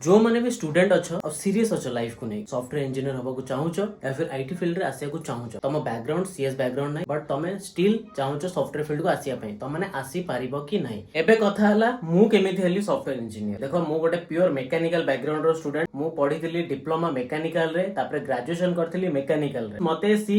जो मैंने भी स्टूडेंट अच्छो और सीरियस अच्छो लाइफ को नहीं सॉफ्टवेयर इंजीनियर होगा को चाहूचो या फिर आईटी फील्ड रे आसिया को चाहूचो तम बैकग्राउंड सीएस बैकग्राउंड नहीं बट तमे स्टिल चाहूचो सॉफ्टवेयर फील्ड को आसिया पई त माने आसी पारिबो कि नहीं एबे कथा हला मु केमिति हेली सॉफ्टवेयर इंजीनियर देखो मु गोटे प्योर मैकेनिकल बैकग्राउंड रो स्टूडेंट मु पढिथिली डिप्लोमा मैकेनिकल रे तापर ग्रेजुएशन करथिली मैकेनिकल रे मते C++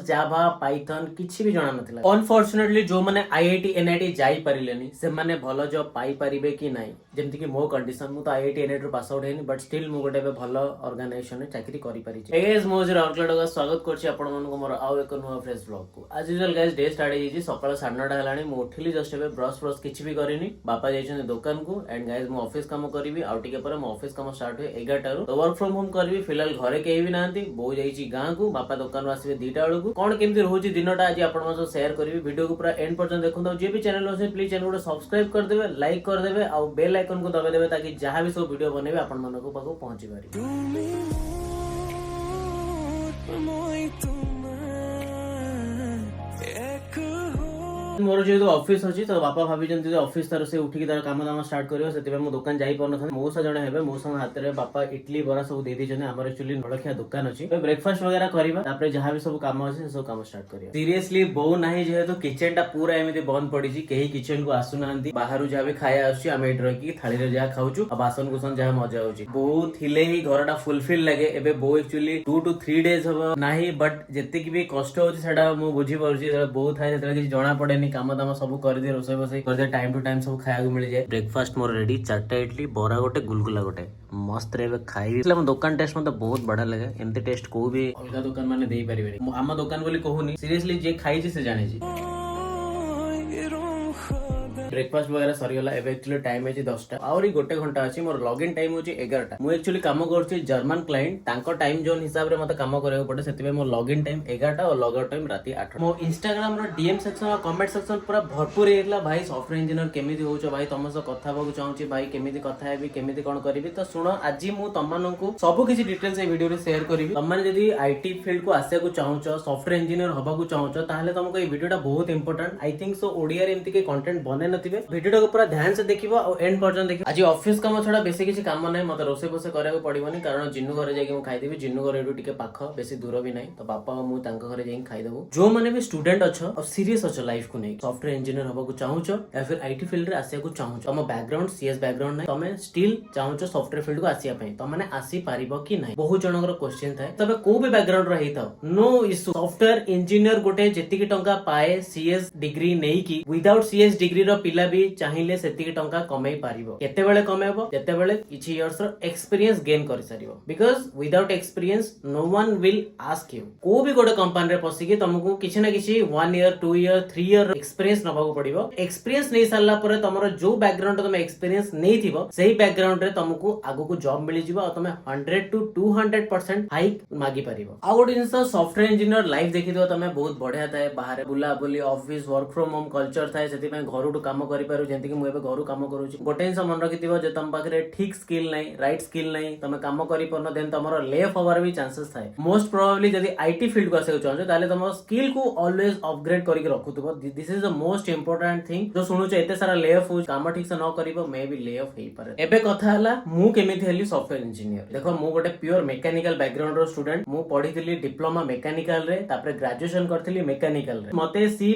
जावा पाइथन किछि भी जणा नथिला अनफॉर्चूनेटली जो माने आईआईटी एनआईटी जाई परिलेनी से माने भलो जॉब पाई परिबे कि नहीं जेमति कि मो कंडीशन मु तो आईआईटी एनआईटी पास आउट हेनी बट स्टिल मु गोटे भल ऑर्गेनाइजेशन में चाकरी करि परिछि गाइस मो जे आउटलेट का स्वागत करछि आपण मन को मोर आउ एक नुवा फ्रेश ब्लॉग को आज यूजुअल गाइस डे स्टार्ट हेछि सकाळ 9:30 हलानी मु उठिली जस्ट एबे ब्रश किछि भी करिनी बापा जाइछन दुकान को एंड गाइस मु ऑफिस काम करबी आउ टिके पर मु ऑफिस काम स्टार्ट होय 11 रो तो वर्क फ्रॉम होम करबी फिलहाल घरे केही भी नांती बो जाइछि गां को बापा दुकान आसीबे 2टा बेलू कोन केमति रहउछि दिनटा आज आपण मन शेयर करबी वीडियो को पूरा एंड पर्यंत देखुंतो जे भी चैनल होसे प्लीज चैनल को सब्सक्राइब कर देबे लाइक कर देबे आ बेल आइकन को दबा देबे ताकि जहां भी सब वीडियो बनेबे आपण मन को पाखो पहुंची पारी मोर जेहेतु ऑफिस अछि तो बापा भाभी जंती ऑफिस तरह से उठी तार काम दाम स्टार्ट करियो सेते मो दुकान जाई परन था मौसा जणे हेबे मौसा हाथ रे बापा इडली बरा सब दे दी जने हमर एक्चुअली नळखिया दुकान अछि तो ब्रेकफास्ट वगैरह करबा तापर जहां भी सब काम अछि सब काम स्टार्ट करियो सीरियसली बो नाही जेहेतु किचन टा पूरा एमिति बंद पड़ी छी केही किचन को आसु नांती बाहरु जा भी खाया आछि हम एट रखी थाली रे जा खाउछु आ बासन कुसन जा मजा होछि बो थिले ही घरटा फुलफिल लागे एबे बो एक्चुअली 2 to 3 डेज हबो नाही बट जति की भी कष्ट होछि सेडा मु बुझी परछि बो थाय जेतरा कि जणा पड़ेनी काम दाम सब कर दे रोसे बसे कर दे टाइम टू टाइम सब खाया को मिल जाए ब्रेकफास्ट मोर रेडी 4टा इडली बोरा गोटे गुलगुला गोटे मस्त रे खाई इसले हम दुकान टेस्ट मते बहुत बड़ा लगे एमते टेस्ट को भी अलगा दुकान माने देई परिबे हम दुकान बोली कहूनी सीरियसली जे खाई से जाने छी ब्रेकफास्ट वगैरह सरीगला एबे एक्चुअली टाइम है 10टा और गोटे घंटा अछि मोर लॉगिन टाइम होची 11टा मु एक्चुअली काम करछि जर्मन क्लाइंट तांको टाइम जोन हिसाब रे मते काम करे पड़े सेतिबे मोर लॉगिन टाइम 11टा और लॉग आउट टाइम राती 8टा मो इंस्टाग्राम रो डीएम सेक्शन और कमेंट सेक्शन पूरा भरपूर हेला भाई सॉफ्टवेयर इंजीनियर केमिति होचो भाई तम से कथा बाकू चाहूची भाई केमिति कथा हेबी केमिति कोन करबी तो सुनो आज मु तमनकु सब किछि डिटेल्स ए वीडियो रे शेयर करबी तम माने जदी आईटी फील्ड को आसे को चाहूचो सॉफ्टवेयर इंजीनियर होबा को चाहूचो ताहले तुमको ए वीडियोटा बहुत important I think so Odia रे एमति के कंटेंट बने नथिबे वीडियो को पूरा ध्यान से देखिबो और एंड पर्यंत देखिबो आज ऑफिस काम छडा बेसी किछि काम नै मते रोसे बसे करैको पड़िबोनी कारण जिन्नु घरे जाके मु खाइ देबी जिन्नु घरे एडु टिके पाखो बेसी दूर भी नै तो बापा मु तांको घरे जाके खाइ देबो जो माने भी स्टूडेंट अच्छो और सीरियस अच्छो लाइफ को नै सॉफ्टवेयर इंजीनियर होबा को चाहूचो या फिर आईटी फील्ड रे आसिया को चाहूचो तम बैकग्राउंड सीएस बैकग्राउंड नै तमे स्टिल चाहूचो सॉफ्टवेयर फील्ड को आसिया पई त माने आसी पारिबो कि नै बहुत जनकर क्वेश्चन थाए तबे को भी बैकग्राउंड रो हेताओ नो इशू सॉफ्टवेयर इंजीनियर गोटे जेतिकी टंका पाए सीएस डिग्री नै की विदाउट सीएस डिग्री रो पिला भी चाहिए सेतिकी टंका कमाई पारिबो केते बेले कमेबो जेते बेले किछि इयर्स रो एक्सपीरियंस गेन करि सारिबो because without experience no one will ask you को भी गोटे कंपनी रे पसी कि तुमको किछि ना किछि 1 ईयर 2 ईयर 3 ईयर एक्सपीरियंस नबाको पड़िबो एक्सपीरियंस नै सारला परे तमरो जो बैकग्राउंड तुम एक्सपीरियंस नै थिबो सेही बैकग्राउंड रे तुमको आगु को जॉब मिलि जिवो और तुमे 100 to 200% हाइक मागी पारिबो आ गोटे जिंस सॉफ्टवेयर इंजीनियर लाइफ देखि दियो तमे बहुत बढ़िया थाए बाहर बुला बुली office work from home culture थाए सेति पे घरु काम करि पारु जेंति कि मु एबे घरु काम करूची गोटे जिंस मन रखिथिबो जे तम पाखरे ठीक स्किल नै राइट स्किल नै तमे काम करि परन देन तमरो ले ऑफ होवर भी चांसेस थाए मोस्ट प्रोबेबली जदी आईटी फील्ड को आसे चाहछो ताले तमरो स्किल को ऑलवेज अपग्रेड करिक रखुथबो this is the most important thing जो सुनुछ एते सारा ले ऑफ हो काम ठीक से न करिवो मे बी ले ऑफ हेई पारे एबे कथा हला मु केमिति हेली सॉफ्टवेयर इंजीनियर देखो मु गोटे प्योर मैकेनिकल बैकग्राउंड रो स्टूडेंट मु पढिथिली डिप्लोमा मैकेनिकल रे तापर ग्रेजुएशन करथिली मैकेनिकल रे मते C++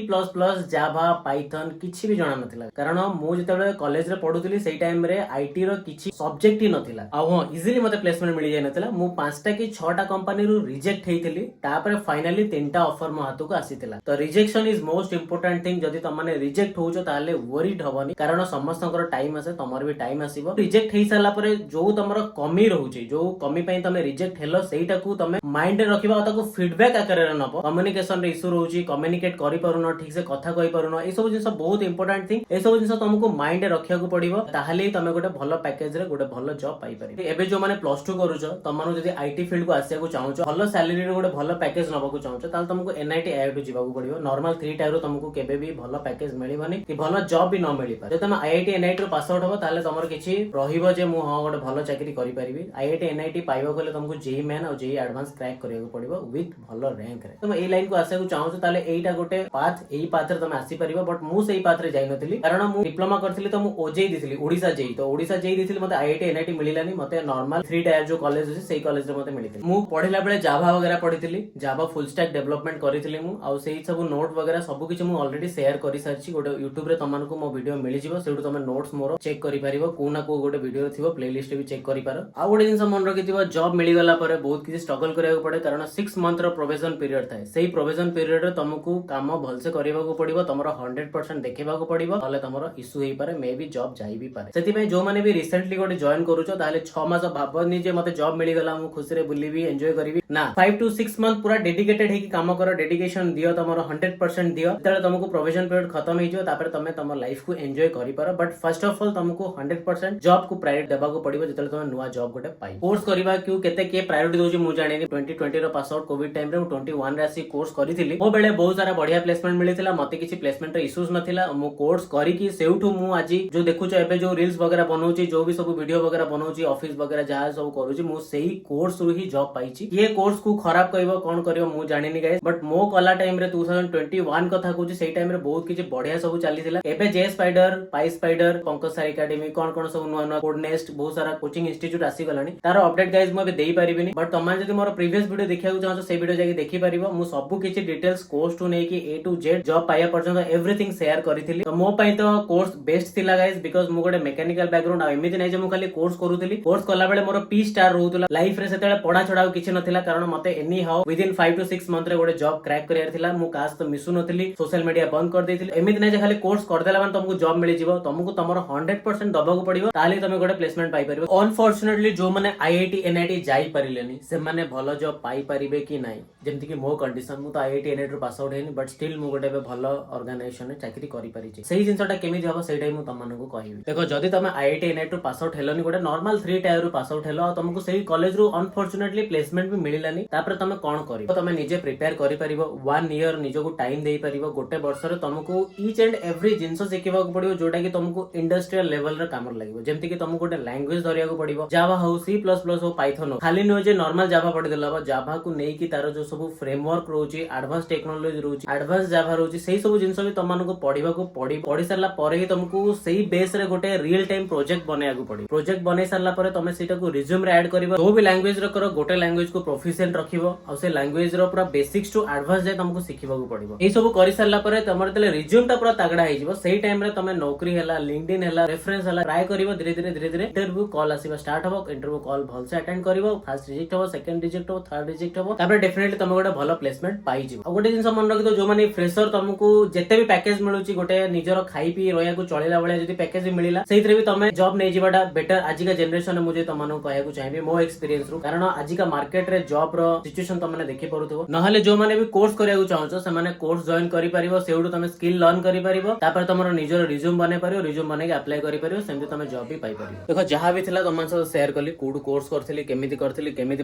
जावा पाइथन किछि भी जणा नथिला कारण मु जेतेबे कॉलेज रे पढुथिली सेही टाइम रे आईटी रो किछि सब्जेक्ट ही नथिला आ हां इजीली मते प्लेसमेंट मिलि जाय नथिला मु 5टा की 6टा कंपनी रो रिजेक्ट हेइथिली तापर फाइनली 3टा ऑफर मो हाथ को आसीतिला तो rejection is most important thing जदी त माने रिजेक्ट होउछो ताले वरीड हबनी कारण समस्तकर टाइम आसे तमर भी टाइम आसीबो रिजेक्ट हेइ साला परे जो तमर कमी रहउची जो कमी पई तमे रिजेक्ट हेलो सेहीटा को तमे माइंड रे रखिबा ताको फीडबैक आकार रे नबो कम्युनिकेशन रे इशू रहउची कम्युनिकेट करि पारुनो ठीक से कथा कहि पारुनो ए सब जिंस बहुत इंपोर्टेंट थिंग ए सब जिंस तुमको माइंड रे रखिया को पड़िबो ताहले तमे गोटे भलो पैकेज रे गोटे भलो जॉब पाई परिबे एबे जो माने +2 करूछो तमानो जदी आईटी फील्ड को आसिया को चाहूछो भलो सैलरी रे गोटे भलो पैकेज नबा को चाहूछो ताल तुमको एनआईटी आईआईटी जिबा को पड़िबो नॉर्मल 3 टाइप रो तुमको केबे भी भलो पैकेज मिलिबनी कि भलो जॉब भी न मिलि पारे जे तमे आईआईटी एनआईटी रो पास आउट हो ताले तमर किछि रहिबो जे मु हां गोटे भलो चाकरी करि परिबी आईआईटी एनआईटी पाइबो गले तुमको जेई मेन और जेई एडवांस क्रैक करिया को पड़िबो विथ भलो रैंक रे तुम ए लाइन को आसिया को चाहूछो ताले एईटा गोटे पाथ एई पाथ रे तुम आसी परिबो बट मु सेही पाथ रे जाई नथिली देथिली कारण मु डिप्लोमा करथिली तो मु ओजेई देथिली ओडिसा जेई तो ओडिसा जेई देथिली मते आईआईटी एनआईटी मिलिलानी मते नॉर्मल 3 टायर जो कॉलेज अछि सेही कॉलेज रे मते मिलिथिली मु पढिला बेले जावा वगैरह पढिथिली जावा फुल स्टैक डेवलपमेंट करिथिली मु आ सेही सब नोट वगैरह सब किछ मु ऑलरेडी शेयर करि सारछि गोटे YouTube रे तमन को मो वीडियो मिलि जिवो सेडु तमे नोट्स मोर चेक करि परिबो को ना को गोटे वीडियो थिबो प्लेलिस्ट भी चेक करि पारो आ गोटे जिंस मन रखिथिबो जॉब मिलि गला परे बहुत किछ स्ट्रगल करिया पड़े कारण 6 मंथ रो प्रोविजन पीरियड थाए सेही प्रोविजन पीरियड रे तुमको काम भलसे करिवा को पड़िबो तमरो 100% देखिबा को पड़िबो ताले तमरो इशू हेई पारे मे बी जॉब जाई भी पारे सेति में जो माने भी रिसेंटली गोटे जॉइन करूछो ताले 6 मास भाबनी जे मते जॉब मिलि गला मु खुशी रे बुलीबी एन्जॉय करिवि ना 5 to 6 मंथ पूरा डेडिकेटेड हे कि काम करो डेडिकेशन दियो तमरो 100% दियो तले तुमको प्रोविजन पीरियड खत्म हे जो तापर तमे तमर लाइफ को एन्जॉय करि पारो बट फर्स्ट ऑफ ऑल तुमको 100% जॉब को प्रायोरिटी देबा को पड़िबो जतले तमे नुवा जॉब गोटे पाइ कोर्स करिबा क्यू केते के प्रायोरिटी दोजी मु जानिनी 2020 रो पास आउट कोविड टाइम रे 21 रे आसी कोर्स करिथिली ओ बेले बहुत सारा बढ़िया प्लेसमेंट मिलिथिला मते किछि प्लेसमेंट रे इश्यूज नथिला मु कोर्स करी कि सेउठु मु आजि जो देखुछो एबे जो रील्स वगैरह बनौची जो भी सब वीडियो वगैरह बनौची ऑफिस वगैरह जहा सब करूची मु सेही कोर्स रु ही जॉब पाइची ये कोर्स को खराब कहबो कोन करियो मु जानिनी गाइस बट मो कला टाइम रे 2021 कथा कहूची सेही टाइम रे बहुत किछि बढ़िया सब चलीथिला एबे जे स्पाइडर पाई स्पाइडर पंकज सार एकेडमी कोन कोन सब नुवा नुवा कोडनेस्ट बहुत सारा कोचिंग इंस्टीट्यूट आसी गलानी तार अपडेट गाइस मु देई परिबिनी बट तमान जदि मोर प्रीवियस वीडियो देखिया चाहो से वीडियो जाके देखि परिबो मु सब किछि डिटेल्स कोर्स टू नै कि ए टू जेड जॉब पाया पर्यंत एवरीथिंग शेयर करिथिली तो मो पई तो कोर्स बेस्ट थिला गाइस बिकॉज़ मु गोटे मैकेनिकल बैकग्राउंड आ एमिति नै जे मु खाली कोर्स करूथिली कोर्स कला बेले मोर पी स्टार रहउतला लाइफ रे सेतेले पढा छडाउ किछि नथिला कारण मते any how with in 5 to 6 month रे गोटे जॉब क्रैक करियार थिला मु कास तो मिसु नथिली सोशल मीडिया बंद कर देथिली एमिति नै जे खाली कोर्स कर देला मान तुमको जॉब मिलि जिवो तुमको तमरो 100% दबाको पड़िबो ताली तमे गोटे प्लेसमेंट पाई परिबो अनफॉर्चूनेटली जो माने आईआईटी एनआईटी जाई परिलेनी से माने भलो जॉब पाई परिबे कि नाही जेमति कि मो कंडीशन मु तो आईआईटी एनआईटी रो पास आउट हेनी बट स्टिल मु गोटे भलो ऑर्गेनाइजेशन रे चाकरी करि परिछि सेही जिंसटा केमिति हबो सेही टाइम मु तमनको कहिबी देखो जदी तमे आईआईटी एनआईटी रो पास आउट हेलोनी गोटे नॉर्मल 3 टायर रो पास आउट हेलो आ तुमको सेही कॉलेज रो अनफॉर्चूनेटली प्लेसमेंट भी मिलिलानी तापर तमे कोन करिवो तमे निजे प्रिपेयर करि परिबो 1 ईयर निजो को टाइम देई परिबो गोटे वर्ष रे तुमको ईच एंड एवरी जिंस सिखिबा को पड़िबो जोटा कि तुमको इंडस्ट्रियल लेवल रे काम लागिवो जेमति कि तुमको गोटे लैंग्वेज धरिया को पड़िबो जावा हो C++ हो पाइथन हो खाली न जे नॉर्मल जावा पढि देला जावा को नै कि तार जो सब फ्रेमवर्क रहउची एडवांस टेक्नोलॉजी रहउची एडवांस जावा रहउची सेही सब जिंस भी तमनको पढिबा को पढि सरला परे ही तुमको सेही बेस रे गोटे रियल टाइम प्रोजेक्ट बनाया को पड़िबो प्रोजेक्ट बनै सरला परे तमे सेटा को रिज्यूम रे ऐड करबो जो भी लैंग्वेज रो करो गोटे लैंग्वेज को प्रोफिशिएंट रखिबो आ से लैंग्वेज रो पूरा बेसिक्स टू एडवांस जे तुमको सिखिबा को पड़िबो ए सब करि सरला परे तमर तले रिज्यूम ता पूरा तगड़ा हे जिवो सेही टाइम रे तमे नौकरी हला लिंक्डइन हला रेफरेंस हला ट्राई करिवो धीरे धीरे इंटरव्यू कॉल आसीबा स्टार्ट हबो इंटरव्यू कॉल भलसे अटेंड करिवो फर्स्ट रिजेक्ट हबो सेकंड रिजेक्ट हबो थर्ड रिजेक्ट हबो तापर डेफिनेटली तमे गोटे भलो प्लेसमेंट पाई जिवो आ गोटे जिंस मन रखि तो जो माने फ्रेशर तुमको जेते भी पैकेज मिलुची गोटे निजरो खाई पी रोया को चलेला बळे जदी पैकेज भी मिलिला सेहितरे भी तमे जॉब नै जिवाटा बेटर आजिका जनरेशन मुझे तमनो कहया को चाहिबे मो एक्सपीरियंस रु कारण आजिका मार्केट रे जॉब रो सिचुएशन तमने देखि परुथबो नहले जो माने भी कोर्स करिया को चाहछो से माने कोर्स जॉइन करि परिबो सेउडु तमे स्किल लर्न करि परिबो तापर तमरो निजरो रिज्यूम बने परिबो रिज्यूम बने के अप्लाई करि परिबो सेमति तमे जॉब भी पाई परिबो देखो जहां भी थिला तमन सब शेयर करली कोड कोर्स करथिली केमिति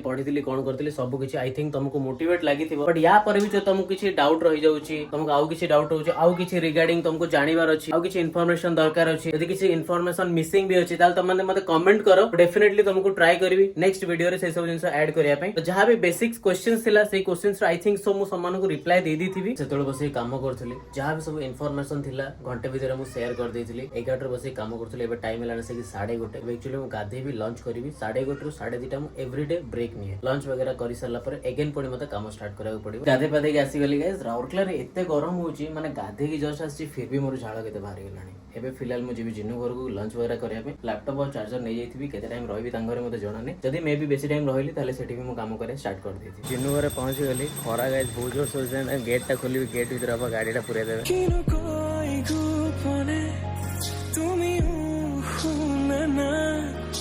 पढिथिली कोन करथिली सब किछि आई थिंक तुमको मोटिवेट लागिथिबो बट या पर भी जो तुमको किछि डाउट रहि जाउची तुमको आउ किछि डाउट होउची आउ किछि रिगार्डिंग तुमको जानिबार अछि आउ किछि इन्फॉर्मेशन दरकार अछि यदि किछि इन्फॉर्मेशन मिसिंग भी अछि ताल तमने मते कमेंट करो डेफिनेटली तुमको ट्राई करबी नेक्स्ट वीडियो रे से सब जिंस ऐड करिया पई तो जहां भी बेसिक्स क्वेश्चंस थिला से क्वेश्चंस आई थिंक सो मु सम्मान को रिप्लाई दे दिथिबी सेतोल बसे काम करथली जहां भी सब इन्फॉर्मेशन थिला घंटे भीतर मु शेयर कर देथिली 11 बसे काम करथली एबे टाइम लाने से कि 1:30 एक्चुअली मु गाधे भी लंच करबी 1:30 रु 2:30 मु एवरीडे ब्रेक निए लंच वगैरह करि सरला पर अगेन पडी मते काम स्टार्ट करबा पडिबो गाधे पादे के आसी गली गाइस राउरकेला रे एते गरम होची माने गाधे की जस्ट आसी फिर भी मोर झाळ केते बाहर गेलानी एबे फिलहाल मु जेबी जिनु घर को लंच वगैरह करिया पे लैपटॉप और चार्जर नै जाईथिबी केते टाइम रहबी तांगरे मते जणा नै जदी मे भी बेसी टाइम रहिली ताले सेठी भी मु काम करे स्टार्ट कर देथि जिनु घरे पहुंच गली खरा गाइस बहुत जोर सोचे गेट टा खोली गेट भीतर अब गाड़ी टा पुरे देबे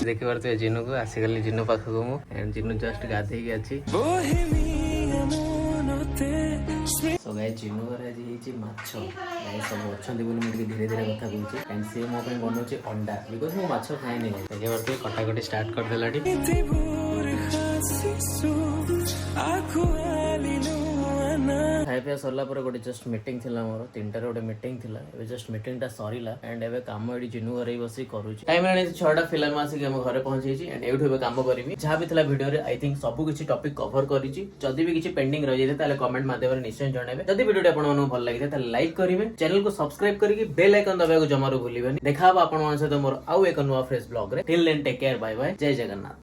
देखि परते जिनु को आसी गली जिनु पाख को मु एंड जिनु जस्ट गाधे के अछि सो गाइस जिनु घरे आज हिची माछो गाइस सब अछंदी बोली मु धीरे धीरे कथा कहूची एंड से मो पे बनोची अंडा बिकॉज़ मु माछो खाइ नै देखि परते कटाकटी स्टार्ट कर देलाडी खाया पिया सरला पर गोटे जस्ट मीटिंग थिला मोर 3टार गोटे मीटिंग थिला एबे जस्ट मीटिंगटा सरीला एंड एबे काम एडी जिनु घरे बसी करूची टाइम लानी 6टा फिल्म आसी हम घरे पहुंची छी एंड एठु एबे काम करबी जहा भी थिला वीडियो रे आई थिंक सब किछि टॉपिक कवर करिछि जदी भी किछि पेंडिंग रहि जाय ताले कमेंट माध्यम रे निश्चय जणाबे जदी वीडियो आपन मन भल लागिते ताले लाइक करिवे चैनल को सब्सक्राइब करके बेल आइकन दबाएको जमारो भूलिबेनी देखा आपन मन से मोर आउ एक नुवा फ्रेश ब्लॉग रे till then take care bye bye जय जगन्नाथ।